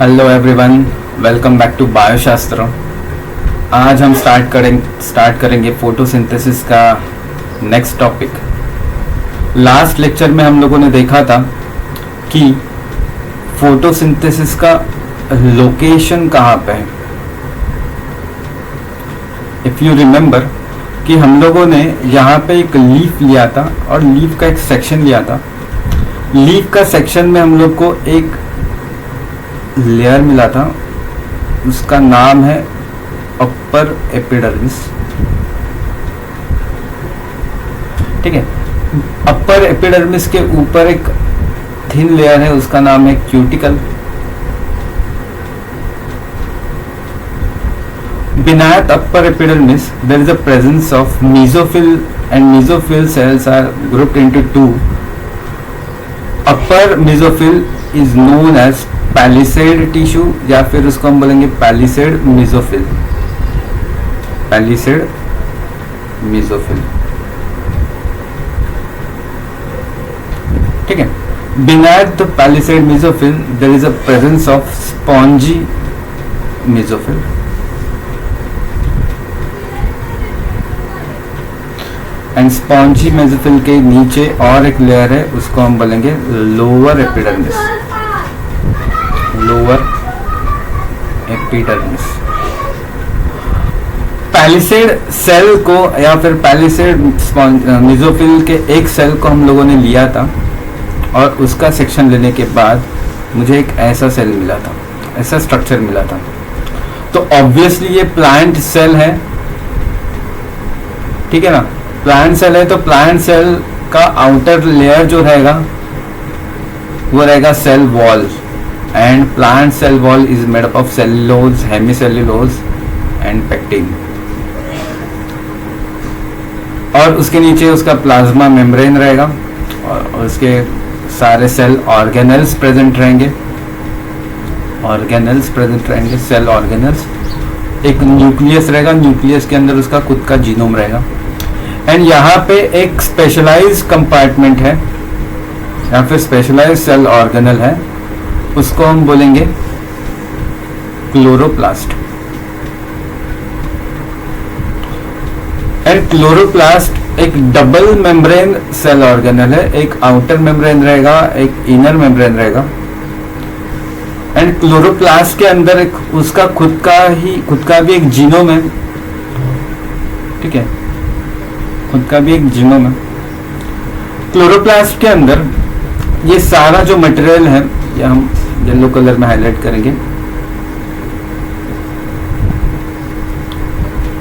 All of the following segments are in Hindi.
Hello everyone, welcome back to Bioshastra. आज हम स्टार्ट करेंगे फोटोसिंथेसिस का नेक्स्ट टॉपिक। लास्ट लेक्चर में हम लोगों ने देखा था कि फोटोसिंथेसिस का लोकेशन कहाँ पे है। इफ़ यू रिमेंबर कि हम लोगों ने यहाँ पे एक लीफ लिया था और लीफ का एक सेक्शन लिया था। लीफ का सेक्शन में हम लोग को एक लेयर मिला था, उसका नाम है अपर एपिडर्मिस। ठीक है, अपर एपिडर्मिस के ऊपर एक थिन लेयर है, उसका नाम है cuticle. beneath upper epidermis there is a presence of mesophyll and mesophyll cells are grouped into two. upper mesophyll is known as palisade tissue या फिर उसको हम बोलेंगे पैलिसेड मेसोफिल। पैलिसेड मेसोफिल, ठीक है। beneath the palisade mesophyll there is a presence of spongy mesophyll। And spongy mesophyll के नीचे और एक लेयर है, उसको हम बोलेंगे lower epidermis. Lower epidermis palisade cell को या फिर पैलिसेड मेसोफिल के एक सेल को हम लोगों ने लिया था और उसका सेक्शन लेने के बाद मुझे एक ऐसा सेल मिला था, ऐसा स्ट्रक्चर मिला था। तो ऑब्वियसली ये प्लांट सेल है, ठीक है ना। प्लांट सेल है तो प्लांट सेल का आउटर लेयर जो रहेगा वो रहेगा cell wall. And plant cell wall is made up of cellulose, hemicellulose and pectin. और उसके नीचे उसका प्लाज्मा मेम्ब्रेन रहेगा और उसके सारे सेल ऑर्गेनेल्स प्रेजेंट रहेंगे। ऑर्गेनेल्स प्रेजेंट रहेंगे, सेल ऑर्गेनेल्स। एक न्यूक्लियस रहेगा, न्यूक्लियस के अंदर उसका खुद का जीनोम रहेगा। एंड यहाँ पे एक स्पेशलाइज कंपार्टमेंट है या फिर स्पेशलाइज सेल ऑर्गेनल है, उसको हम बोलेंगे क्लोरोप्लास्ट। एंड क्लोरोप्लास्ट एक डबल मेम्ब्रेन सेल ऑर्गेनल है, एक आउटर मेम्ब्रेन रहेगा, एक इनर मेम्ब्रेन रहेगा। एंड क्लोरोप्लास्ट के अंदर एक उसका खुद का भी एक जीनोम है, ठीक है, खुद का भी एक जीनोम है। क्लोरोप्लास्ट के अंदर ये सारा जो मटेरियल है, ये हम येलो कलर में हाईलाइट करेंगे,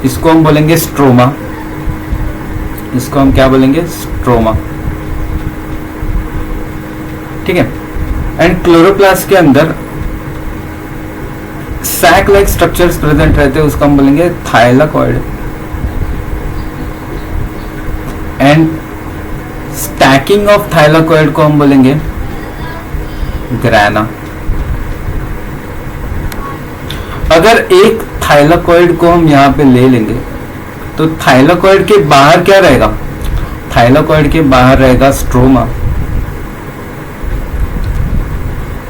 इसको हम बोलेंगे स्ट्रोमा। इसको हम क्या बोलेंगे? स्ट्रोमा, ठीक है। एंड क्लोरोप्लास्ट के अंदर सैक लाइक स्ट्रक्चर्स प्रेजेंट रहते हैं, उसको हम बोलेंगे thylakoid. And stacking of thylakoid को हम बोलेंगे ग्राना। अगर एक थाइलाकॉइड को हम यहाँ पे ले लेंगे तो थाइलाकॉइड के बाहर क्या रहेगा? थाइलाकॉइड के बाहर रहेगा स्ट्रोमा,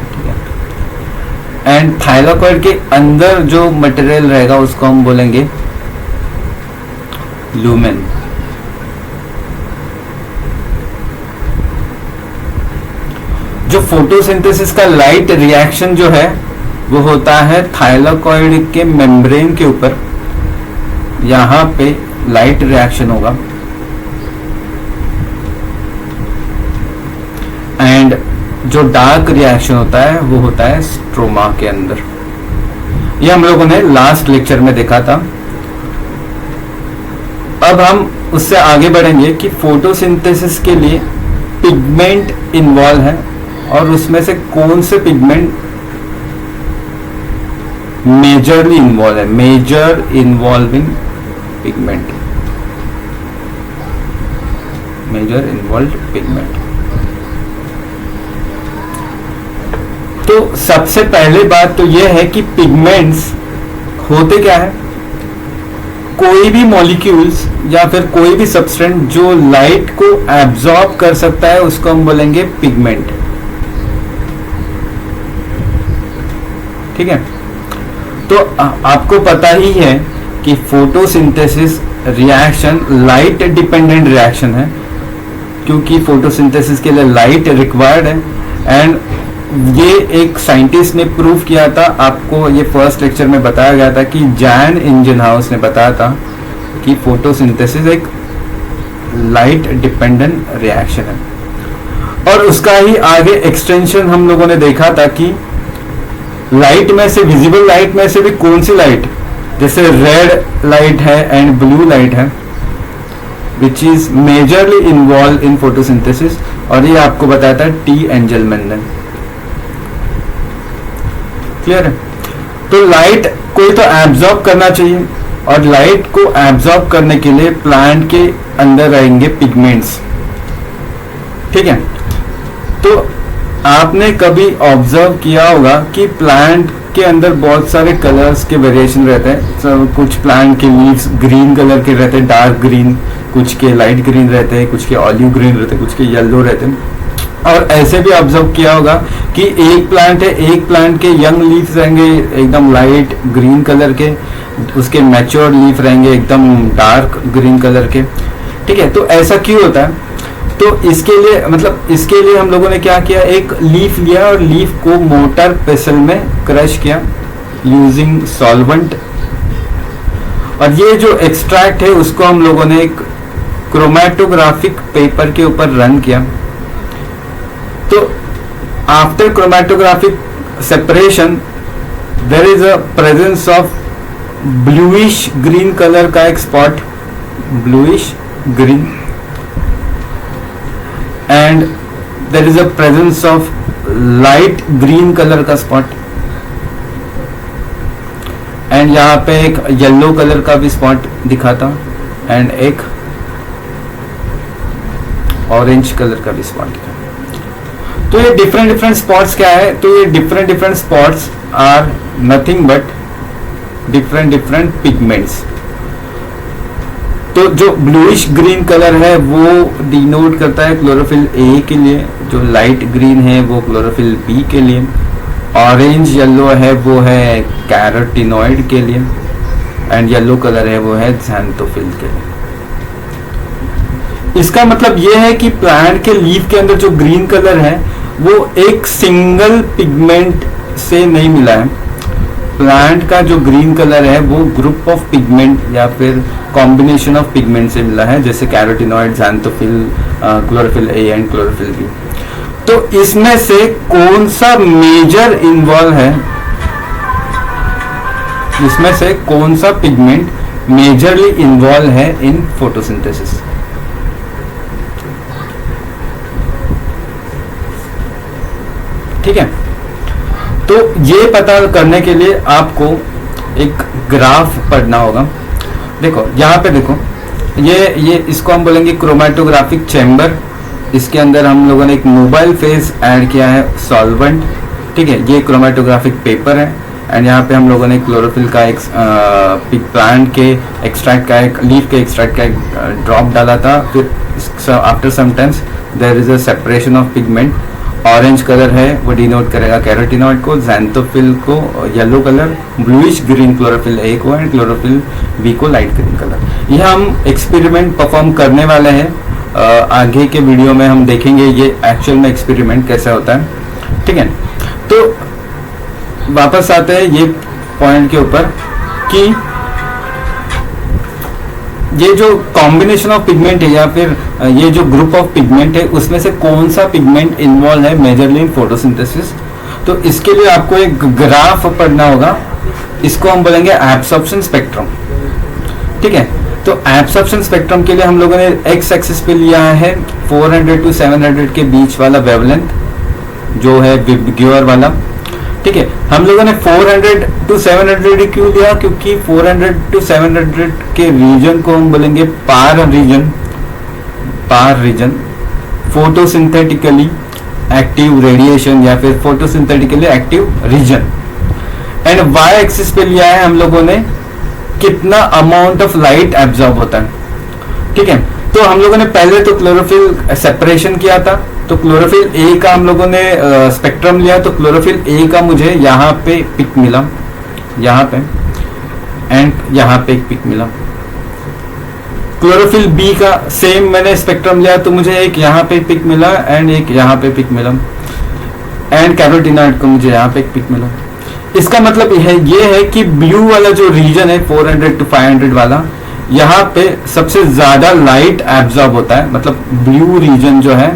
ठीक है। एंड थाइलाकॉइड के अंदर जो मटेरियल रहेगा उसको हम बोलेंगे लूमेन। जो फोटोसिंथेसिस का लाइट रिएक्शन जो है वो होता है थाइलाकॉइड के मेम्ब्रेन के ऊपर, यहाँ पे लाइट रिएक्शन होगा। एंड जो डार्क रिएक्शन होता है वो होता है स्ट्रोमा के अंदर। ये हम लोगों ने लास्ट लेक्चर में देखा था। अब हम उससे आगे बढ़ेंगे कि फोटोसिंथेसिस के लिए पिगमेंट इन्वॉल्व है और उसमें से कौन से पिगमेंट मेजरली इन्वॉल्व है। Major involving pigment, major involve pigment. तो सबसे पहले बात तो यह है कि पिगमेंट्स होते क्या है? कोई भी मॉलिक्यूल्स या फिर कोई भी सब्सटेंस जो लाइट को एब्जॉर्ब कर सकता है उसको हम बोलेंगे पिगमेंट। ठीक है। तो आपको पता ही है कि photosynthesis reaction light dependent reaction है, क्योंकि फोटोसिंथेसिस के लिए लाइट रिक्वायर्ड है। एंड ये एक साइंटिस्ट ने प्रूव किया था, आपको ये फर्स्ट लेक्चर में बताया गया था कि जैन इंजनहाउस ने बताया था कि फोटोसिंथेसिस एक लाइट डिपेंडेंट रिएक्शन है। और उसका ही आगे एक्सटेंशन हम लोगों ने देखा था कि लाइट में से, विजिबल लाइट में से भी कौन सी लाइट, जैसे रेड लाइट है एंड ब्लू लाइट है, which is majorly involve in photosynthesis. और ये आपको बताया था टी एंजलमैन ने। क्लियर है? तो लाइट कोई तो एब्जॉर्ब करना चाहिए, और लाइट को एब्जॉर्ब करने के लिए प्लांट के अंदर रहेंगे पिगमेंट्स। ठीक है। तो आपने कभी ऑब्जर्व किया होगा कि प्लांट के अंदर बहुत सारे कलर्स के वेरिएशन रहते हैं। कुछ प्लांट के लीव्स ग्रीन कलर के रहते हैं, डार्क ग्रीन, कुछ के लाइट ग्रीन रहते हैं, कुछ के ऑलिव ग्रीन रहते हैं, कुछ के येलो रहते हैं। और ऐसे भी ऑब्जर्व किया होगा कि एक प्लांट है, एक प्लांट के यंग लीव्स रहेंगे एकदम लाइट ग्रीन कलर के, उसके मैच्योर लीफ रहेंगे एकदम डार्क ग्रीन कलर के। ठीक है। तो ऐसा क्यों होता है? तो इसके लिए, मतलब इसके लिए हम लोगों ने क्या किया, एक लीफ लिया और लीफ को मोटर पेसल में क्रश किया यूजिंग सॉल्वेंट, और ये जो एक्सट्रैक्ट है उसको हम लोगों ने एक क्रोमैटोग्राफिक पेपर के ऊपर रन किया। तो after chromatographic separation there is a presence of bluish green colour का एक spot, bluish green, and there is a presence of light green colour का स्पॉट, एंड यहाँ पे एक येलो कलर का भी स्पॉट दिखा था, एंड एक ऑरेंज कलर का भी स्पॉट दिखा। तो ये डिफरेंट स्पॉट्स क्या है? तो ये different spots are nothing but different pigments. तो जो ब्लूइश ग्रीन कलर है वो डिनोट करता है क्लोरोफिल ए के लिए, जो लाइट ग्रीन है वो क्लोरोफिल बी के लिए, ऑरेंज येलो है वो है कैरोटीनॉइड के लिए, एंड येलो कलर है वो है ज़ैंथोफिल के लिए। इसका मतलब ये है कि प्लांट के लीफ के अंदर जो ग्रीन कलर है वो एक सिंगल पिगमेंट से नहीं मिला है। प्लांट का जो ग्रीन कलर है वो ग्रुप ऑफ पिगमेंट या फिर कॉम्बिनेशन ऑफ पिगमेंट से मिला है, जैसे carotenoid, xanthophyll, chlorophyll A and chlorophyll B. तो इसमें से कौन सा मेजर इन्वॉल्व है, इसमें से कौन सा पिगमेंट मेजरली इन्वॉल्व है इन फोटोसिंथेसिस? ठीक है। तो ये पता करने के लिए आपको एक ग्राफ पढ़ना होगा। देखो यहाँ पे देखो, ये इसको हम बोलेंगे क्रोमैटोग्राफिक चैम्बर। इसके अंदर हम लोगों ने एक मोबाइल फेज ऐड किया है सॉल्वेंट। ठीक है। ये क्रोमैटोग्राफिक पेपर है, एंड यहाँ पे हम लोगों ने क्लोरोफिल का एक प्लांट के एक्सट्रैक्ट का एक लीफ के एक्सट्रैक्ट का एक ड्रॉप डाला था। फिर after some times there is a separation of pigment. Orange colour है वो डिनोट करेगा कैरोटीनॉइड को, ज़ैंथोफिल को yellow colour, bluish green chlorophyll A को, एंड क्लोरोफिल बी को लाइट ग्रीन कलर। यह हम एक्सपेरिमेंट परफॉर्म करने वाले हैं। आगे के वीडियो में हम देखेंगे ये एक्चुअल में एक्सपेरिमेंट कैसा होता है। ठीक है। तो वापस आते हैं ये पॉइंट के ऊपर कि ये जो कॉम्बिनेशन ऑफ पिगमेंट है या फिर ये जो ग्रुप ऑफ पिगमेंट है उसमें से कौन सा पिगमेंट इन्वॉल्व है मेजरली इन फोटोसिंथेसिस। तो इसके लिए आपको एक ग्राफ पढ़ना होगा, इसको हम बोलेंगे एब्सॉर्प्शन स्पेक्ट्रम। ठीक है। तो एब्सॉर्प्शन स्पेक्ट्रम के लिए हम लोगों ने एक्स एक्सिस पे लिया है 400 to 700 के बीच वाला वेवलेंथ जो है विबग्योर वाला। ठीक है। हम लोगों ने 400 to 700 क्यों लिया? क्योंकि 400 to 700 के रीजन को हम बोलेंगे PAR region, photosynthetically active radiation या फिर photosynthetically active region. And Y axis पे लिया है हम लोगों ने कितना अमाउंट ऑफ लाइट एब्जॉर्ब होता है। ठीक है। तो हम लोगों ने पहले तो क्लोरोफिल सेपरेशन किया था, तो क्लोरोफिल ए का हम लोगों ने स्पेक्ट्रम लिया, तो क्लोरोफिल ए का मुझे यहाँ पे पिक मिला, यहाँ पे, एंड यहाँ पे एक पिक मिला। क्लोरोफिल बी का सेम मैंने स्पेक्ट्रम लिया, तो मुझे एक यहाँ पे पिक मिला एंड एक यहाँ पे पिक मिला, एंड कैरोटीनॉइड को मुझे यहाँ पे एक पिक मिला। इसका मतलब ये है कि ब्लू वाला जो रीजन है 400 to 500 वाला, यहाँ पे सबसे ज्यादा लाइट एब्जॉर्ब होता है, मतलब ब्लू रीजन जो है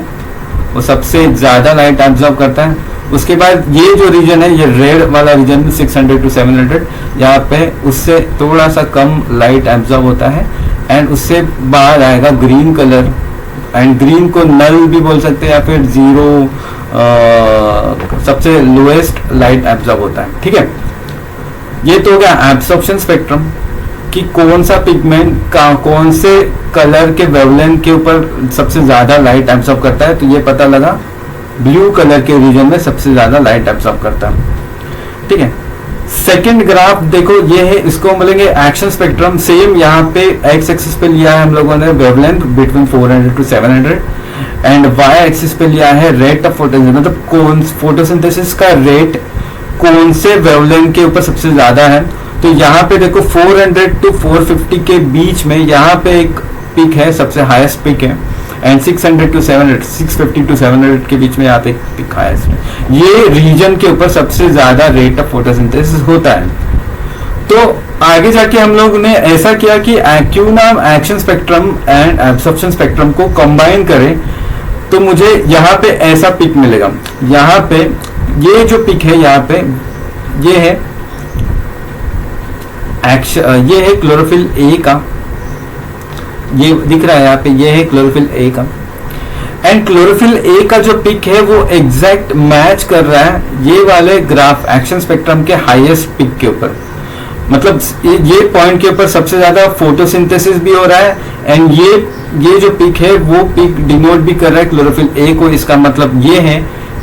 वो सबसे ज्यादा लाइट एब्जॉर्ब करता है। उसके बाद ये जो रीजन है, ये रेड वाला रीजन 600 to 700, यहाँ पे उससे थोड़ा सा कम लाइट एब्जॉर्ब होता है, एंड उससे बाहर आएगा ग्रीन कलर, एंड ग्रीन को नल भी बोल सकते हैं या फिर जीरो, सबसे लोएस्ट लाइट एब्जॉर्ब होता है। ठीक है, ये तो हो गया एब्सॉर्प्शन स्पेक्ट्रम कि कौन सा पिगमेंट का कौन से कलर के वेवलेंथ के ऊपर सबसे ज्यादा लाइट एब्जॉर्ब करता है। तो ये पता लगा ब्लू कलर के रीजन में सबसे ज्यादा लाइट एब्जॉर्ब करता है। ठीक है, सेकंड ग्राफ देखो, ये है, इसको बोलेंगे एक्शन स्पेक्ट्रम। सेम यहाँ पे एक्स एक्सिस पे लिया है हम लोगों ने wavelength between 400 to 700, and Y axis पे लिया है रेट ऑफ फोटोसिंथेसिस, मतलब कौन फोटोसिंथेसिस का रेट कौन से वेवलेंथ के ऊपर सबसे ज्यादा है। तो यहाँ पे देखो 400 to 450 के बीच में यहाँ पे एक पिक है, सबसे हाईएस्ट पिक है, एंड 600 to 700, 650 to 700 के बीच में यहाँ पे एक पिक हाईएस्ट है। ये रीजन के ऊपर सबसे ज्यादा रेट ऑफ फोटोसिंथेसिस होता है। तो आगे जाके हम लोग ने ऐसा किया कि क्यों ना action spectrum and absorption spectrum को कंबाइन करें, तो मुझे यहाँ पे ऐसा पिक मिलेगा। यहाँ पे ये जो पिक है, यहाँ पे ये है ये है क्लोरोफिल ए का, ये दिख रहा है यहाँ पे, ये है क्लोरोफिल ए का, एंड क्लोरोफिल ए का जो पिक है वो एग्जैक्ट मैच कर रहा है ये वाले ग्राफ एक्शन स्पेक्ट्रम के हाईएस्ट पिक के ऊपर। मतलब ये पॉइंट के ऊपर सबसे ज्यादा फोटोसिंथेसिस भी हो रहा है, एंड ये जो पिक है वो पिक डिनोट भी कर रहा है क्लोरोफिल ए को। इसका मतलब ये है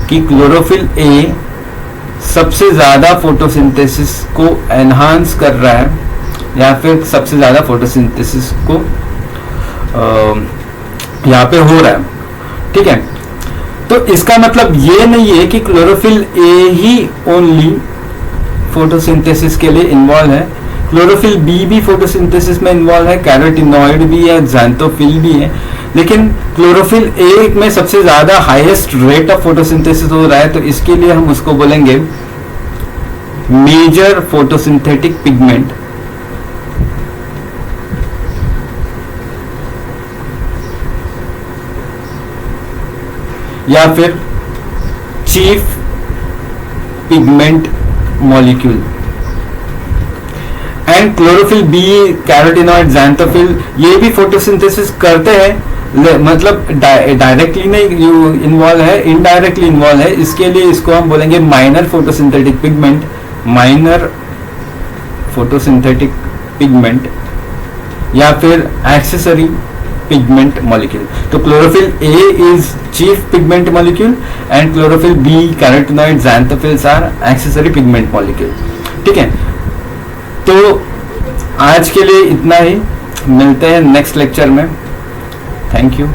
कि क्लोरोफिल ए सबसे ज्यादा फोटोसिंथेसिस को एनहांस कर रहा है, या फिर सबसे ज्यादा फोटोसिंथेसिस को यहाँ पे हो रहा है। ठीक है, तो इसका मतलब ये नहीं है कि chlorophyll A he only photosynthesis के लिए इन्वॉल्व है, क्लोरोफिल बी भी फोटोसिंथेसिस में इन्वॉल्व है, कैरोटीनॉइड भी है, ज़ैंथोफिल भी है, लेकिन क्लोरोफिल ए में सबसे ज्यादा हाईएस्ट रेट ऑफ फोटोसिंथेसिस हो रहा है। तो इसके लिए हम उसको बोलेंगे मेजर फोटोसिंथेटिक पिगमेंट, या फिर chief pigment molecule. And chlorophyll B, carotenoid, xanthophyll ये भी फोटोसिंथेसिस करते हैं, मतलब डायरेक्टली नहीं इन्वॉल्व है, इनडायरेक्टली इन्वॉल्व है। इसके लिए इसको हम बोलेंगे minor photosynthetic pigment, minor photosynthetic pigment, या फिर एक्सेसरी पिगमेंट मॉलिक्यूल। तो chlorophyll A is chief pigment molecule and chlorophyll B, carotenoid, xanthophylls are accessory pigment molecule. ठीक है, तो आज के लिए इतना ही, मिलते हैं नेक्स्ट लेक्चर में। Thank you.